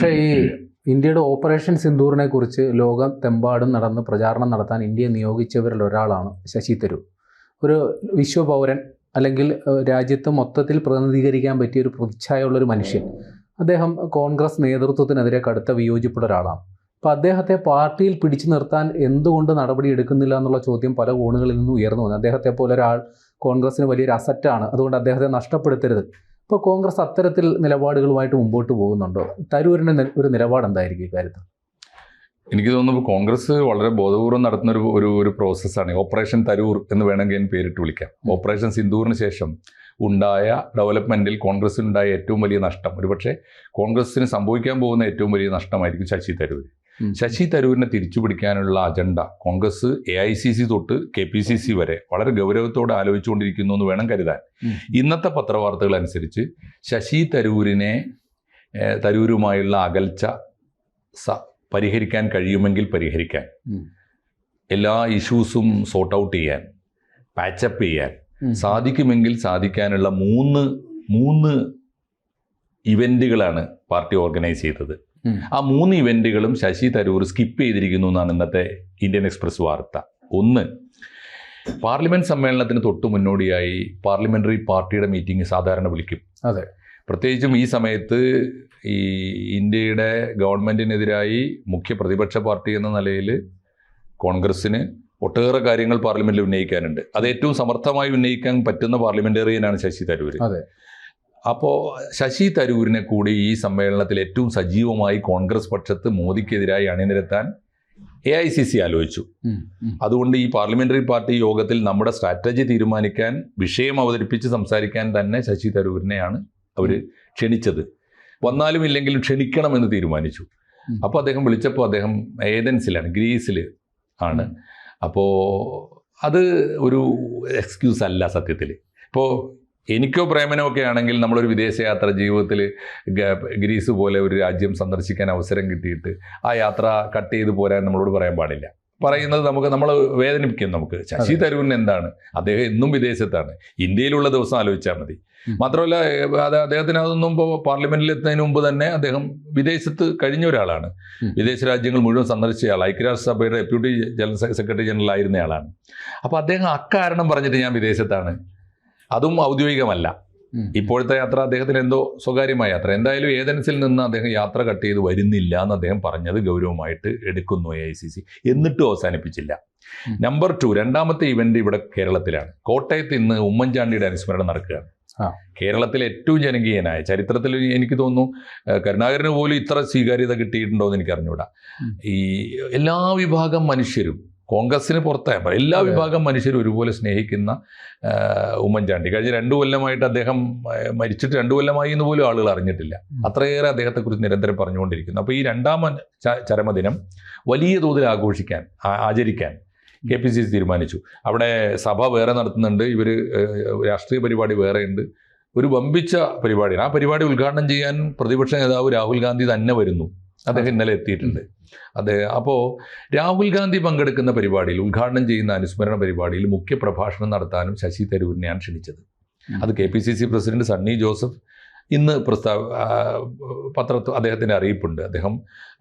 പക്ഷേ ഈ ഇന്ത്യയുടെ ഓപ്പറേഷൻ സിന്ദൂറിനെ കുറിച്ച് ലോകത്തെമ്പാടും നടന്ന് പ്രചാരണം നടത്താൻ ഇന്ത്യയെ നിയോഗിച്ചവരിൽ ഒരാളാണ് ശശി തരൂർ. ഒരു വിശ്വപൗരൻ, അല്ലെങ്കിൽ രാജ്യത്ത് മൊത്തത്തിൽ പ്രതിനിധീകരിക്കാൻ പറ്റിയ ഒരു പ്രതിച്ഛായുള്ളൊരു മനുഷ്യൻ. അദ്ദേഹം കോൺഗ്രസ് നേതൃത്വത്തിനെതിരെ കടുത്ത വിയോജിപ്പുള്ള ഒരാളാണ്. അപ്പോൾ അദ്ദേഹത്തെ പാർട്ടിയിൽ പിടിച്ചു നിർത്താൻ എന്തുകൊണ്ട് നടപടി എടുക്കുന്നില്ല എന്നുള്ള ചോദ്യം പല കോണുകളിൽ നിന്നും ഉയർന്നു വന്നു. അദ്ദേഹത്തെ പോലെ ഒരാൾ കോൺഗ്രസിന് വലിയൊരു അസറ്റാണ്, അതുകൊണ്ട് അദ്ദേഹത്തെ നഷ്ടപ്പെടുത്തരുത്. ഇപ്പോൾ കോൺഗ്രസ് അത്തരത്തിൽ നിലപാടുകളുമായിട്ട് മുമ്പോട്ട് പോകുന്നുണ്ടോ? തരൂരിൻ്റെ ഒരു നിലപാട് എന്തായിരിക്കും ഇക്കാര്യത്തിൽ? എനിക്ക് തോന്നുന്നു കോൺഗ്രസ് വളരെ ബോധപൂർവ്വം നടത്തുന്ന ഒരു പ്രോസസ്സാണ്. ഓപ്പറേഷൻ തരൂർ എന്ന് വേണമെങ്കിൽ ഞാൻ പേരിട്ട് വിളിക്കാം. ഓപ്പറേഷൻ സിന്ദൂറിന് ശേഷം ഉണ്ടായ ഡെവലപ്മെൻറ്റിൽ കോൺഗ്രസിനുണ്ടായ ഏറ്റവും വലിയ നഷ്ടം, ഒരുപക്ഷെ കോൺഗ്രസിന് സംഭവിക്കാൻ പോകുന്ന ഏറ്റവും വലിയ നഷ്ടമായിരിക്കും ശശി തരൂർ. ശശി തരൂരിനെ തിരിച്ചു പിടിക്കാനുള്ള അജണ്ട കോൺഗ്രസ് AICC തൊട്ട് KPCC വരെ വളരെ ഗൗരവത്തോടെ ആലോചിച്ചുകൊണ്ടിരിക്കുന്നു എന്ന് വേണം കരുതാൻ. ഇന്നത്തെ പത്രവാർത്തകൾ അനുസരിച്ച് ശശി തരൂരുമായുള്ള അകൽച്ച പരിഹരിക്കാൻ കഴിയുമെങ്കിൽ പരിഹരിക്കാൻ, എല്ലാ ഇഷ്യൂസും സോർട്ട് ഔട്ട് ചെയ്യാൻ, പാച്ചപ്പ് ചെയ്യാൻ സാധിക്കുമെങ്കിൽ സാധിക്കാനുള്ള മൂന്ന് ഇവൻറ്റുകളാണ് പാർട്ടി ഓർഗനൈസ് ചെയ്തത്. ആ 3 ഇവൻറ്റുകളും ശശി തരൂർ സ്കിപ്പ് ചെയ്തിരിക്കുന്നു എന്നാണ് ഇന്നത്തെ ഇന്ത്യൻ എക്സ്പ്രസ് വാർത്ത. ഒന്ന്, പാർലമെൻറ്റ് സമ്മേളനത്തിന് തൊട്ട് മുന്നോടിയായി പാർലമെൻ്ററി പാർട്ടിയുടെ മീറ്റിംഗ് സാധാരണ വിളിക്കും. അതെ, പ്രത്യേകിച്ചും ഈ സമയത്ത് ഈ ഇന്ത്യയുടെ ഗവൺമെൻറ്റിനെതിരായി മുഖ്യ പ്രതിപക്ഷ പാർട്ടി എന്ന നിലയിൽ കോൺഗ്രസ്സിന് ഒട്ടേറെ കാര്യങ്ങൾ പാർലമെൻറ്റിൽ ഉന്നയിക്കാനുണ്ട്. അത് ഏറ്റവും സമർത്ഥമായി ഉന്നയിക്കാൻ പറ്റുന്ന പാർലമെൻറ്റേറിയനാണ് ശശി തരൂർ. അതെ. അപ്പോൾ ശശി തരൂരിനെ കൂടി ഈ സമ്മേളനത്തിൽ ഏറ്റവും സജീവമായി കോൺഗ്രസ് പക്ഷത്ത് മോദിക്കെതിരായി അണിനിരത്താൻ AICC ആലോചിച്ചു. അതുകൊണ്ട് ഈ പാർലമെൻ്ററി പാർട്ടി യോഗത്തിൽ നമ്മുടെ സ്ട്രാറ്റജി തീരുമാനിക്കാൻ, വിഷയം അവതരിപ്പിച്ച് സംസാരിക്കാൻ തന്നെ ശശി തരൂരിനെയാണ് അവർ ക്ഷണിച്ചത്. വന്നാലും ഇല്ലെങ്കിലും ക്ഷണിക്കണമെന്ന് തീരുമാനിച്ചു. അപ്പോൾ അദ്ദേഹം വിളിച്ചപ്പോൾ അദ്ദേഹം ഏതൻസിലാണ്, ഗ്രീസിൽ ആണ്. അപ്പോൾ അത് ഒരു എക്സ്ക്യൂസ് അല്ല സത്യത്തിൽ. ഇപ്പോൾ എനിക്കോ പ്രേമനോ ഒക്കെ ആണെങ്കിൽ നമ്മളൊരു വിദേശയാത്ര ജീവിതത്തിൽ ഗ്രീസ് പോലെ ഒരു രാജ്യം സന്ദർശിക്കാൻ അവസരം കിട്ടിയിട്ട് ആ യാത്ര കട്ട് ചെയ്ത് പോരാൻ നമ്മളോട് പറയാൻ പാടില്ല. പറയുന്നത് നമ്മൾ വേദനിപ്പിക്കും. നമുക്ക് ശശി തരൂരിന് എന്താണ്, അദ്ദേഹം എന്നും വിദേശത്താണ്, ഇന്ത്യയിലുള്ള ദിവസം ആലോചിച്ചാൽ മതി. മാത്രമല്ല അദ്ദേഹത്തിന് അതൊന്നും ഇപ്പോൾ പാർലമെൻറ്റിൽ എത്തുന്നതിന് മുമ്പ് തന്നെ അദ്ദേഹം വിദേശത്ത് കഴിഞ്ഞ ഒരാളാണ്. വിദേശ രാജ്യങ്ങൾ മുഴുവൻ സന്ദർശിച്ചയാൾ, ഐക്യരാഷ്ട്രസഭയുടെ ഡെപ്യൂട്ടി ജനറൽ സെക്രട്ടറി ജനറൽ ആയിരുന്നയാളാണ്. അപ്പോൾ അദ്ദേഹം അക്കാരണം പറഞ്ഞിട്ട് ഞാൻ വിദേശത്താണ്, അതും ഔദ്യോഗികമല്ല. ഇപ്പോഴത്തെ യാത്ര അദ്ദേഹത്തിന് എന്തോ സ്വകാര്യമായ യാത്ര. എന്തായാലും ഏതൻസിൽ നിന്ന് അദ്ദേഹം യാത്ര കട്ട് ചെയ്ത് വരുന്നില്ല എന്ന് അദ്ദേഹം പറഞ്ഞത് ഗൗരവമായിട്ട് എടുക്കുന്നു AICC. എന്നിട്ടും അവസാനിപ്പിച്ചില്ല. നമ്പർ 2, രണ്ടാമത്തെ ഇവന്റ് ഇവിടെ കേരളത്തിലാണ്. കോട്ടയത്ത് ഇന്ന് ഉമ്മൻചാണ്ടിയുടെ അനുസ്മരണം നടക്കുകയാണ്. കേരളത്തിലെ ഏറ്റവും ജനകീയനായ, ചരിത്രത്തിൽ എനിക്ക് തോന്നുന്നു കരുണാകരന് പോലും ഇത്ര സ്വീകാര്യത കിട്ടിയിട്ടുണ്ടോ എന്ന് എനിക്ക് അറിഞ്ഞൂടാ. ഈ എല്ലാ വിഭാഗം മനുഷ്യരും, കോൺഗ്രസിന് പുറത്തായ എല്ലാ വിഭാഗം മനുഷ്യരും ഒരുപോലെ സ്നേഹിക്കുന്ന ഉമ്മൻചാണ്ടി കഴിഞ്ഞ 2 കൊല്ലമായിട്ട് അദ്ദേഹം മരിച്ചിട്ട് 2 കൊല്ലമായി എന്ന് പോലും ആളുകൾ അറിഞ്ഞിട്ടില്ല. അത്രയേറെ അദ്ദേഹത്തെക്കുറിച്ച് നിരന്തരം പറഞ്ഞുകൊണ്ടിരിക്കുന്നു. അപ്പോൾ ഈ രണ്ടാം ചരമദിനം വലിയ തോതിൽ ആചരിക്കാൻ KPCC തീരുമാനിച്ചു. അവിടെ സഭ വേറെ നടത്തുന്നുണ്ട്, ഇവർ രാഷ്ട്രീയ പരിപാടി വേറെയുണ്ട്. ഒരു വമ്പിച്ച പരിപാടിയാണ്. ആ പരിപാടി ഉദ്ഘാടനം ചെയ്യാൻ പ്രതിപക്ഷ നേതാവ് രാഹുൽ ഗാന്ധി തന്നെ വരുന്നു. അദ്ദേഹം ഇന്നലെ എത്തിയിട്ടുണ്ട്. അപ്പോൾ രാഹുൽ ഗാന്ധി പങ്കെടുക്കുന്ന പരിപാടിയിൽ, ഉദ്ഘാടനം ചെയ്യുന്ന അനുസ്മരണ പരിപാടിയിൽ മുഖ്യ പ്രഭാഷണം നടത്താനും ശശി തരൂരിനെയാണ് ക്ഷണിച്ചത്. അത് KPCC പ്രസിഡന്റ് സണ്ണി ജോസഫ് ഇന്ന് പത്രത്തിൽ അദ്ദേഹത്തിൻ്റെ അറിയിപ്പുണ്ട്. അദ്ദേഹം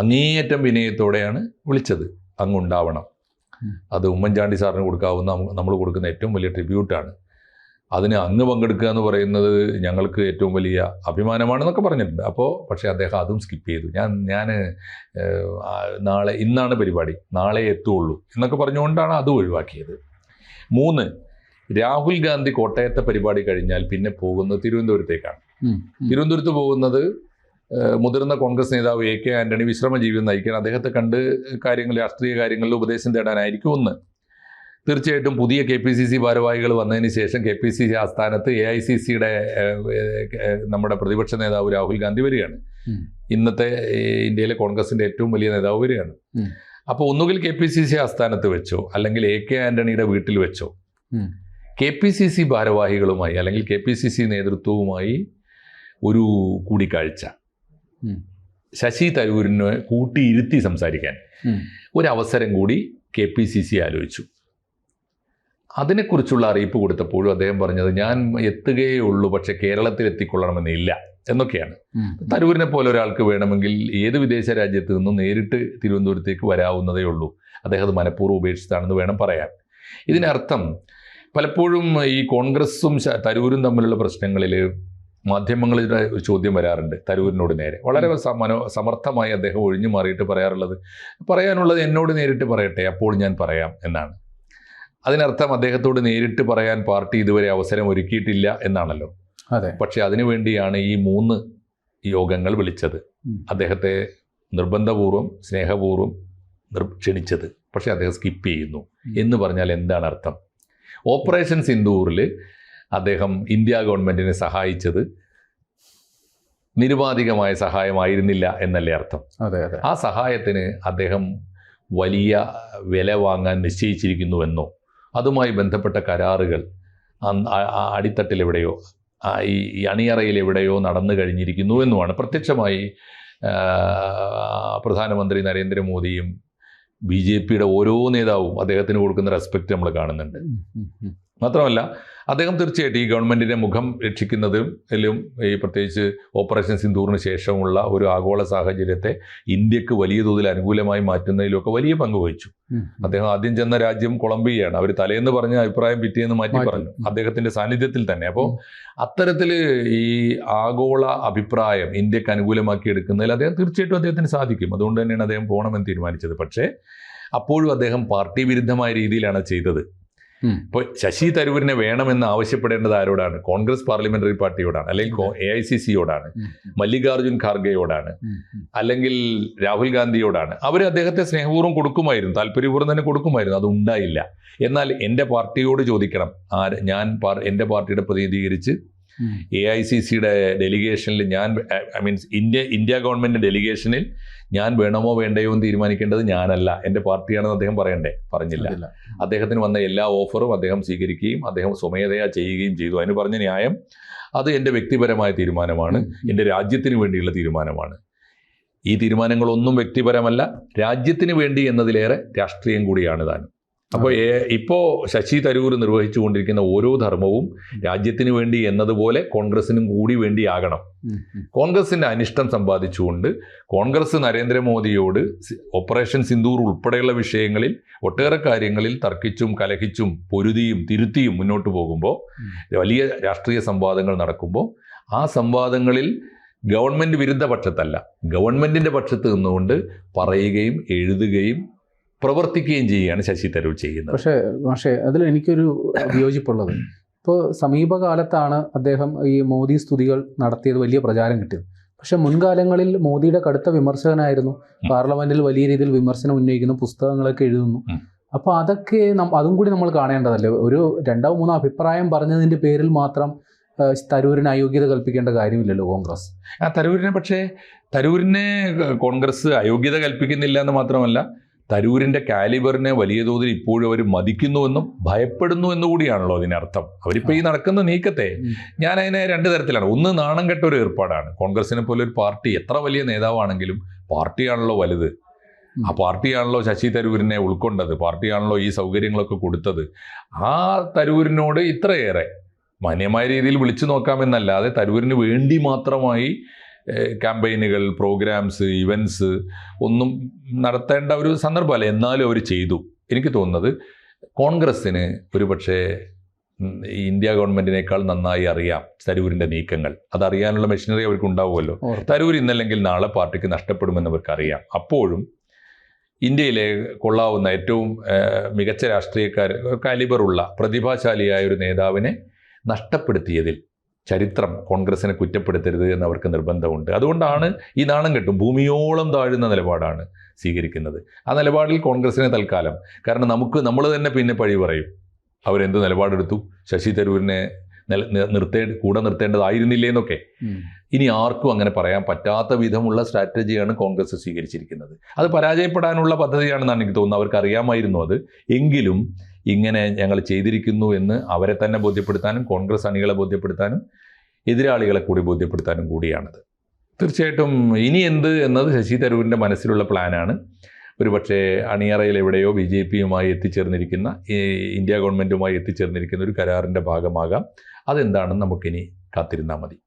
അങ്ങേയറ്റം വിനയത്തോടെയാണ് വിളിച്ചത്. അങ്ങുണ്ടാവണം, അത് ഉമ്മൻചാണ്ടി സാറിന് കൊടുക്കാവുന്ന, നമ്മൾ കൊടുക്കുന്ന ഏറ്റവും വലിയ ട്രിബ്യൂട്ടാണ്. അതിന് അങ്ങ് പങ്കെടുക്കുക എന്ന് പറയുന്നത് ഞങ്ങൾക്ക് ഏറ്റവും വലിയ അഭിമാനമാണെന്നൊക്കെ പറഞ്ഞിട്ടുണ്ട്. പക്ഷേ അദ്ദേഹം അതും സ്കിപ്പ് ചെയ്തു. ഞാൻ ഇന്നാണ് പരിപാടി, നാളെ എത്തുള്ളൂ എന്നൊക്കെ പറഞ്ഞുകൊണ്ടാണ് അത് ഒഴിവാക്കിയത്. 3, രാഹുൽ ഗാന്ധി കോട്ടയത്തെ പരിപാടി കഴിഞ്ഞാൽ പിന്നെ പോകുന്നത് തിരുവനന്തപുരത്തേക്കാണ്. തിരുവനന്തപുരത്ത് പോകുന്നത് മുതിർന്ന കോൺഗ്രസ് നേതാവ് AK ആന്റണി വിശ്രമ ജീവിതം നയിക്കാൻ, അദ്ദേഹത്തെ കണ്ട് രാഷ്ട്രീയ കാര്യങ്ങളിൽ ഉപദേശം തേടാനായിരിക്കും. 1, തീർച്ചയായിട്ടും പുതിയ KPCC ഭാരവാഹികൾ വന്നതിന് ശേഷം KPCC ആസ്ഥാനത്ത് AICCയുടെ നമ്മുടെ പ്രതിപക്ഷ നേതാവ് രാഹുൽ ഗാന്ധി വരികയാണ്. ഇന്നത്തെ ഇന്ത്യയിലെ കോൺഗ്രസിൻ്റെ ഏറ്റവും വലിയ നേതാവ് വരികയാണ്. അപ്പോൾ ഒന്നുകിൽ KPCC ആസ്ഥാനത്ത് വെച്ചോ അല്ലെങ്കിൽ AK ആന്റണിയുടെ വീട്ടിൽ വെച്ചോ KPCC ഭാരവാഹികളുമായി അല്ലെങ്കിൽ KPCC നേതൃത്വവുമായി ഒരു കൂടിക്കാഴ്ച, ശശി തരൂരിനെ കൂട്ടിയിരുത്തി സംസാരിക്കാൻ ഒരവസരം കൂടി KPCC ആലോചിച്ചു. അതിനെക്കുറിച്ചുള്ള അറിയിപ്പ് കൊടുത്തപ്പോഴും അദ്ദേഹം പറഞ്ഞത്, ഞാൻ എത്തുകയേ ഉള്ളൂ, പക്ഷെ കേരളത്തിൽ എത്തിക്കൊള്ളണമെന്നില്ല എന്നൊക്കെയാണ്. തരൂരിനെ പോലെ ഒരാൾക്ക് വേണമെങ്കിൽ ഏത് വിദേശ രാജ്യത്ത് നിന്നും നേരിട്ട് തിരുവനന്തപുരത്തേക്ക് വരാവുന്നതേ ഉള്ളൂ. അദ്ദേഹം അത് മനഃപൂർവ്വം ഉപേക്ഷിച്ചതാണെന്ന് വേണം പറയാൻ. ഇതിനർത്ഥം പലപ്പോഴും ഈ കോൺഗ്രസും തരൂരും തമ്മിലുള്ള പ്രശ്നങ്ങളിൽ മാധ്യമങ്ങളുടെ ഒരു ചോദ്യം വരാറുണ്ട് തരൂരിനോട് നേരെ. വളരെ സമർത്ഥമായി അദ്ദേഹം ഒഴിഞ്ഞു മാറിയിട്ട് പറയാനുള്ളത് എന്നോട് നേരിട്ട് പറയട്ടെ, അപ്പോൾ ഞാൻ പറയാം എന്നാണ്. അതിനർത്ഥം അദ്ദേഹത്തോട് നേരിട്ട് പറയാൻ പാർട്ടി ഇതുവരെ അവസരം ഒരുക്കിയിട്ടില്ല എന്നാണല്ലോ. അതെ. പക്ഷെ അതിനുവേണ്ടിയാണ് ഈ 3 യോഗങ്ങൾ വിളിച്ചത്. അദ്ദേഹത്തെ നിർബന്ധപൂർവ്വം സ്നേഹപൂർവ്വം ക്ഷണിച്ചത്. പക്ഷെ അദ്ദേഹം സ്കിപ്പ് ചെയ്യുന്നു എന്ന് പറഞ്ഞാൽ എന്താണ് അർത്ഥം? ഓപ്പറേഷൻ സിന്ദൂറിൽ അദ്ദേഹം ഇന്ത്യ ഗവൺമെൻറ്റിനെ സഹായിച്ചത് നിരുപാധികമായ സഹായമായിരുന്നില്ല എന്നല്ലേ അർത്ഥം? അതെ അതെ. ആ സഹായത്തിന് അദ്ദേഹം വലിയ വില വാങ്ങാൻ നിശ്ചയിച്ചിരിക്കുന്നുവെന്നോ അതുമായി ബന്ധപ്പെട്ട കരാറുകൾ അടിത്തട്ടിലെവിടെയോ ഈ അണിയറയിലെവിടെയോ നടന്നു കഴിഞ്ഞിരിക്കുന്നുവെന്നുമാണ് പ്രത്യക്ഷമായി പ്രധാനമന്ത്രി നരേന്ദ്രമോദിയും BJPയുടെ ഓരോ നേതാവും അദ്ദേഹത്തിന് കൊടുക്കുന്ന റെസ്പെക്റ്റ് നമ്മൾ കാണുന്നുണ്ട്. മാത്രമല്ല അദ്ദേഹം തീർച്ചയായിട്ടും ഈ ഗവൺമെൻറ്റിനെ മുഖം രക്ഷിക്കുന്നതിലും ഈ പ്രത്യേകിച്ച് ഓപ്പറേഷൻ സിന്ദൂറിന് ശേഷമുള്ള ഒരു ആഗോള സാഹചര്യത്തെ ഇന്ത്യക്ക് വലിയ തോതിൽ അനുകൂലമായി മാറ്റുന്നതിലൊക്കെ വലിയ പങ്ക് വഹിച്ചു. അദ്ദേഹം ആദ്യം ചെന്ന രാജ്യം കൊളംബിയയാണ്. അവർ തലേന്ന് പറഞ്ഞ അഭിപ്രായം പിറ്റേന്ന് മാറ്റി പറഞ്ഞു, അദ്ദേഹത്തിൻ്റെ സാന്നിധ്യത്തിൽ തന്നെ. അപ്പോൾ അത്തരത്തിൽ ഈ ആഗോള അഭിപ്രായം ഇന്ത്യക്ക് അനുകൂലമാക്കി എടുക്കുന്നതിൽ അദ്ദേഹം തീർച്ചയായിട്ടും അദ്ദേഹത്തിന് സാധിക്കും. അതുകൊണ്ട് തന്നെയാണ് അദ്ദേഹം പോകണമെന്ന് തീരുമാനിച്ചത്. പക്ഷേ അപ്പോഴും അദ്ദേഹം പാർട്ടി വിരുദ്ധമായ രീതിയിലാണ് ചെയ്തത്. ഇപ്പോൾ ശശി തരൂരിനെ വേണമെന്ന് ആവശ്യപ്പെടേണ്ടത് ആരോടാണ്? കോൺഗ്രസ് പാർലമെന്ററി പാർട്ടിയോടാണ്, അല്ലെങ്കിൽ AICCയോടാണ്, മല്ലികാർജുൻ ഖാർഗെയോടാണ്, അല്ലെങ്കിൽ രാഹുൽ ഗാന്ധിയോടാണ്. അവർ അദ്ദേഹത്തെ സ്നേഹപൂർവ്വം കൊടുക്കുമായിരുന്നു, താല്പര്യപൂർവ്വം തന്നെ കൊടുക്കുമായിരുന്നു. അത് ഉണ്ടായില്ല. എന്നാൽ എൻ്റെ പാർട്ടിയോട് ചോദിക്കണം, എൻ്റെ പാർട്ടിയുടെ പ്രതിനിധീകരിച്ച് AICCയുടെ ഡെലിഗേഷനിൽ ഇന്ത്യ ഗവൺമെൻറ് ഡെലിഗേഷനിൽ ഞാൻ വേണമോ വേണ്ടയോ എന്ന് തീരുമാനിക്കേണ്ടത് ഞാനല്ല, എൻ്റെ പാർട്ടിയാണെന്ന് അദ്ദേഹം പറഞ്ഞില്ല. അദ്ദേഹത്തിന് വന്ന എല്ലാ ഓഫറും അദ്ദേഹം സ്വീകരിക്കുകയും അദ്ദേഹം സ്വമേധയാ ചെയ്യുകയും ചെയ്തു. അതിന് പറഞ്ഞ ന്യായം അത് എൻ്റെ വ്യക്തിപരമായ തീരുമാനമാണ്, എൻ്റെ രാജ്യത്തിന് വേണ്ടിയുള്ള തീരുമാനമാണ്. ഈ തീരുമാനങ്ങളൊന്നും വ്യക്തിപരമല്ല, രാജ്യത്തിന് വേണ്ടി എന്നതിലേറെ രാഷ്ട്രീയം കൂടിയാണ് താനും. അപ്പോൾ ഇപ്പോൾ ശശി തരൂർ നിർവഹിച്ചുകൊണ്ടിരിക്കുന്ന ഓരോ ധർമ്മവും രാജ്യത്തിന് വേണ്ടി എന്നതുപോലെ കോൺഗ്രസിനും കൂടി വേണ്ടിയാകണം. കോൺഗ്രസിൻ്റെ അനിഷ്ടം സമ്പാദിച്ചുകൊണ്ട് കോൺഗ്രസ് നരേന്ദ്രമോദിയോട് ഓപ്പറേഷൻ സിന്ദൂർ ഉൾപ്പെടെയുള്ള വിഷയങ്ങളിൽ ഒട്ടേറെ കാര്യങ്ങളിൽ തർക്കിച്ചും കലഹിച്ചും പൊരുതിയും തിരുത്തിയും മുന്നോട്ട് പോകുമ്പോൾ, വലിയ രാഷ്ട്രീയ സംവാദങ്ങൾ നടക്കുമ്പോൾ, ആ സംവാദങ്ങളിൽ ഗവൺമെൻറ് വിരുദ്ധ പക്ഷത്തല്ല, ഗവൺമെൻറ്റിൻ്റെ പക്ഷത്ത് നിന്നുകൊണ്ട് പറയുകയും എഴുതുകയും പ്രവർത്തിക്കുകയും ചെയ്യുകയാണ് ശശി തരൂർ ചെയ്യുന്നത്. പക്ഷേ അതിൽ എനിക്കൊരു വിയോജിപ്പുള്ളത്, ഇപ്പോൾ സമീപകാലത്താണ് അദ്ദേഹം ഈ മോദി സ്തുതികൾ നടത്തിയത്, വലിയ പ്രചാരം കിട്ടിയത്. പക്ഷെ മുൻകാലങ്ങളിൽ മോദിയുടെ കടുത്ത വിമർശകനായിരുന്നു, പാർലമെന്റിൽ വലിയ രീതിയിൽ വിമർശനം ഉന്നയിക്കുന്നു, പുസ്തകങ്ങളൊക്കെ എഴുതുന്നു. അപ്പോൾ അതൊക്കെ അതും കൂടി നമ്മൾ കാണേണ്ടതല്ലേ? ഒരു 2-3 അഭിപ്രായം പറഞ്ഞതിൻ്റെ പേരിൽ മാത്രം തരൂരിന് അയോഗ്യത കൽപ്പിക്കേണ്ട കാര്യമില്ലല്ലോ കോൺഗ്രസ്. തരൂരിനെ കോൺഗ്രസ് അയോഗ്യത കൽപ്പിക്കുന്നില്ല എന്ന് മാത്രമല്ല, തരൂരിൻ്റെ കാലിബറിനെ വലിയ തോതിൽ ഇപ്പോഴും അവർ മതിക്കുന്നുവെന്നും ഭയപ്പെടുന്നു എന്നുകൂടിയാണല്ലോ അതിനർത്ഥം. അവരിപ്പോൾ ഈ നടക്കുന്ന നീക്കത്തെ ഞാൻ അതിനെ 2 തരത്തിലാണ്. ഒന്ന്, നാണം കെട്ട ഒരു ഏർപ്പാടാണ്. കോൺഗ്രസിനെ പോലെ ഒരു പാർട്ടി എത്ര വലിയ നേതാവാണെങ്കിലും പാർട്ടിയാണല്ലോ വലുത്. ആ പാർട്ടിയാണല്ലോ ശശി തരൂരിനെ ഉൾക്കൊണ്ടത്, പാർട്ടിയാണല്ലോ ഈ സൗകര്യങ്ങളൊക്കെ കൊടുത്തത്. ആ തരൂരിനോട് ഇത്രയേറെ മാന്യമായ രീതിയിൽ വിളിച്ചു നോക്കാമെന്നല്ലാതെ തരൂരിന് വേണ്ടി മാത്രമായി ക്യാമ്പയിനുകൾ, പ്രോഗ്രാംസ്, ഇവൻറ്റ്സ് ഒന്നും നടത്തേണ്ട ഒരു സന്ദർഭമല്ല. എന്നാലും അവർ ചെയ്തു. എനിക്ക് തോന്നുന്നത് കോൺഗ്രസ്സിന് ഒരുപക്ഷെ ഇന്ത്യ ഗവൺമെൻറ്റിനേക്കാൾ നന്നായി അറിയാം തരൂരിൻ്റെ നീക്കങ്ങൾ. അതറിയാനുള്ള മെഷീനറി അവർക്ക് ഉണ്ടാവുമല്ലോ. തരൂർ ഇന്നല്ലെങ്കിൽ നാളെ പാർട്ടിക്ക് നഷ്ടപ്പെടുമെന്ന് അവർക്കറിയാം. അപ്പോഴും ഇന്ത്യയിലെ കൊള്ളാവുന്ന ഏറ്റവും മികച്ച രാഷ്ട്രീയക്കാർ, കാലിബറുള്ള പ്രതിഭാശാലിയായ ഒരു നേതാവിനെ നഷ്ടപ്പെടുത്തിയതിൽ ചരിത്രം കോൺഗ്രസിനെ കുറ്റപ്പെടുത്തരുത് എന്ന് അവർക്ക് നിർബന്ധമുണ്ട്. അതുകൊണ്ടാണ് ഈ നാണം കെട്ടും ഭൂമിയോളം താഴുന്ന നിലപാടാണ് സ്വീകരിക്കുന്നത്. ആ നിലപാടിൽ കോൺഗ്രസിനെ തൽക്കാലം, കാരണം നമ്മൾ തന്നെ പിന്നെ പഴി പറയും, അവരെന്ത് നിലപാടെടുത്തു, ശശി തരൂരിനെ കൂടെ നിർത്തേണ്ടതായിരുന്നില്ലേ എന്നൊക്കെ. ഇനി ആർക്കും അങ്ങനെ പറയാൻ പറ്റാത്ത വിധമുള്ള സ്ട്രാറ്റജിയാണ് കോൺഗ്രസ് സ്വീകരിച്ചിരിക്കുന്നത്. അത് പരാജയപ്പെടാനുള്ള പദ്ധതിയാണെന്നാണ് എനിക്ക് തോന്നുന്നത്. അവർക്ക് അറിയാമായിരുന്നു അത്. എങ്കിലും ഇങ്ങനെ ഞങ്ങൾ ചെയ്തിരിക്കുന്നു എന്ന് അവരെ തന്നെ ബോധ്യപ്പെടുത്താനും കോൺഗ്രസ് അണികളെ ബോധ്യപ്പെടുത്താനും എതിരാളികളെ കൂടി ബോധ്യപ്പെടുത്താനും കൂടിയാണത്. തീർച്ചയായിട്ടും ഇനി എന്ത് എന്നത് ശശി തരൂരിൻ്റെ മനസ്സിലുള്ള പ്ലാനാണ്. ഒരുപക്ഷെ അണിയറയിൽ എവിടെയോ BJPയുമായി എത്തിച്ചേർന്നിരിക്കുന്ന, ഇന്ത്യ ഗവൺമെൻറ്റുമായി എത്തിച്ചേർന്നിരിക്കുന്ന ഒരു കരാറിൻ്റെ ഭാഗമാകാം. അതെന്താണെന്ന് നമുക്കിനി കാത്തിരുന്നാൽ മതി.